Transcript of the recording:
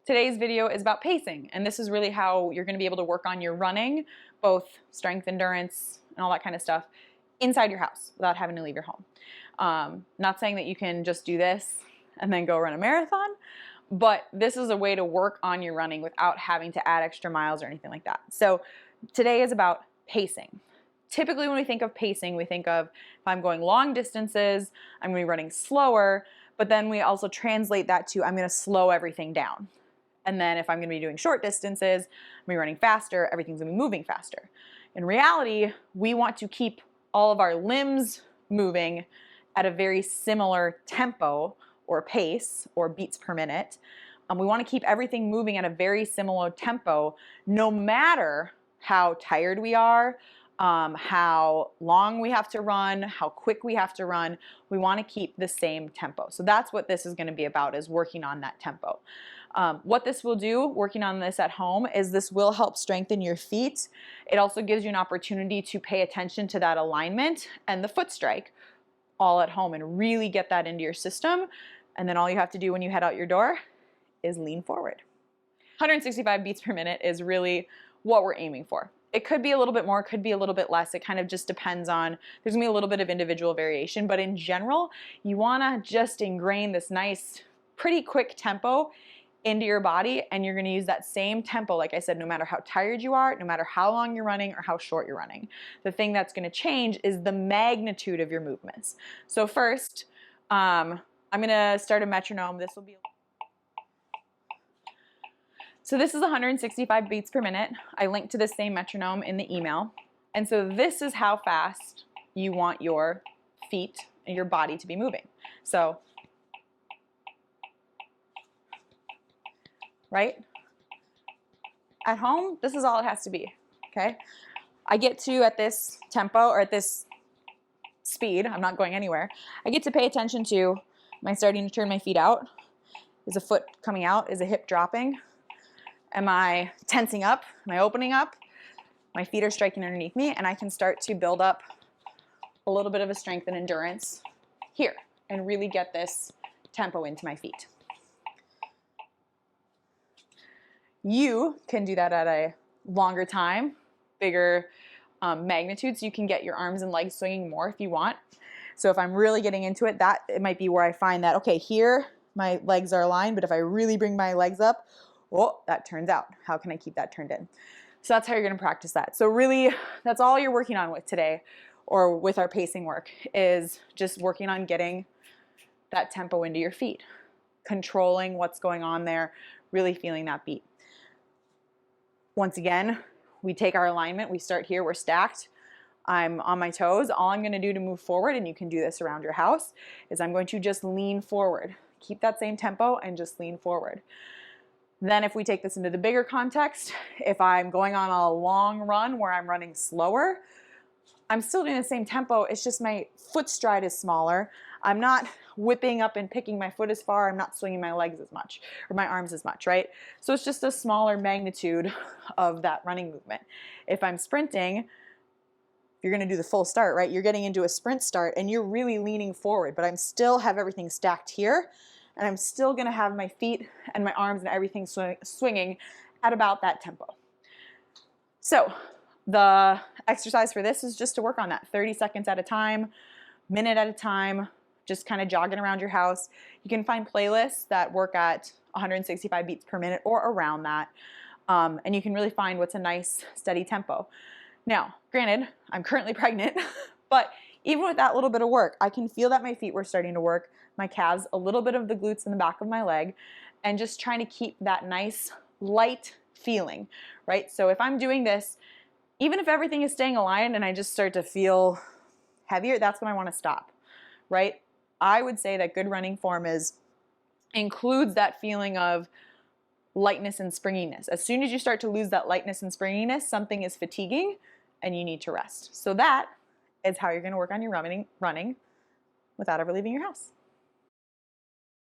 Today's video is about pacing, and this is really how you're going to be able to work on your running, both strength, endurance, and all that kind of stuff inside your house without having to leave your home. Not saying that you can just do this and then go run a marathon, but this is a way to work on your running without having to add extra miles or anything like that. So today is about pacing. Typically when we think of pacing, we think of if I'm going long distances, I'm going to be running slower, but then we also translate that to I'm going to slow everything down. And then if I'm going to be doing short distances, I'm going to be running faster, everything's going to be moving faster. In reality, we want to keep all of our limbs moving at a very similar tempo or pace or beats per minute. We want to keep everything moving at a very similar tempo, no matter how tired we are, how long we have to run, how quick we have to run. We want to keep the same tempo. So that's what this is going to be about, is working on that tempo. What this will do, working on this at home, is this will help strengthen your feet. It also gives you an opportunity to pay attention to that alignment and the foot strike all at home and really get that into your system. And then all you have to do when you head out your door is lean forward. 165 beats per minute is really what we're aiming for. It could be a little bit more, could be a little bit less. It kind of just depends on, there's gonna be a little bit of individual variation, but in general, you wanna just ingrain this nice, pretty quick tempo into your body, and you're gonna use that same tempo, like I said, no matter how tired you are, no matter how long you're running or how short you're running. The thing that's gonna change is the magnitude of your movements. So first, I'm gonna start a metronome. This will be So this is 165 beats per minute. I linked to the same metronome in the email. And so this is how fast you want your feet and your body to be moving. So, right? At home, this is all it has to be, okay? I get to, at this tempo or at this speed, I'm not going anywhere, I get to pay attention to, am I starting to turn my feet out? Is a foot coming out? Is a hip dropping? Am I tensing up? Am I opening up? My feet are striking underneath me, and I can start to build up a little bit of a strength and endurance here and really get this tempo into my feet. You can do that at a longer time, bigger magnitude, so you can get your arms and legs swinging more if you want. So if I'm really getting into it, it might be where I find that, okay, here my legs are aligned, but if I really bring my legs up, oh, that turns out. How can I keep that turned in? So that's how you're going to practice that. So really, that's all you're working on with today, or with our pacing work, is just working on getting that tempo into your feet, controlling what's going on there, really feeling that beat. Once again, we take our alignment, we start here, we're stacked. I'm on my toes. All I'm going to do to move forward, and you can do this around your house, is I'm going to just lean forward. Keep that same tempo and just lean forward. Then if we take this into the bigger context, if I'm going on a long run where I'm running slower, I'm still doing the same tempo, it's just my foot stride is smaller. I'm not whipping up and picking my foot as far, I'm not swinging my legs as much, or my arms as much, right? So it's just a smaller magnitude of that running movement. If I'm sprinting, you're gonna do the full start, right? You're getting into a sprint start and you're really leaning forward, but I'm still have everything stacked here, and I'm still gonna have my feet and my arms and everything swinging at about that tempo. So the exercise for this is just to work on that 30 seconds at a time, minute at a time, just kind of jogging around your house. You can find playlists that work at 165 beats per minute or around that, and you can really find what's a nice steady tempo. Now, granted, I'm currently pregnant, but even with that little bit of work, I can feel that my feet were starting to work, my calves, a little bit of the glutes in the back of my leg, and just trying to keep that nice light feeling, right? So if I'm doing this, even if everything is staying aligned and I just start to feel heavier, that's when I want to stop, right? I would say that good running form includes that feeling of lightness and springiness. As soon as you start to lose that lightness and springiness, something is fatiguing and you need to rest. So that is how you're going to work on your running without ever leaving your house.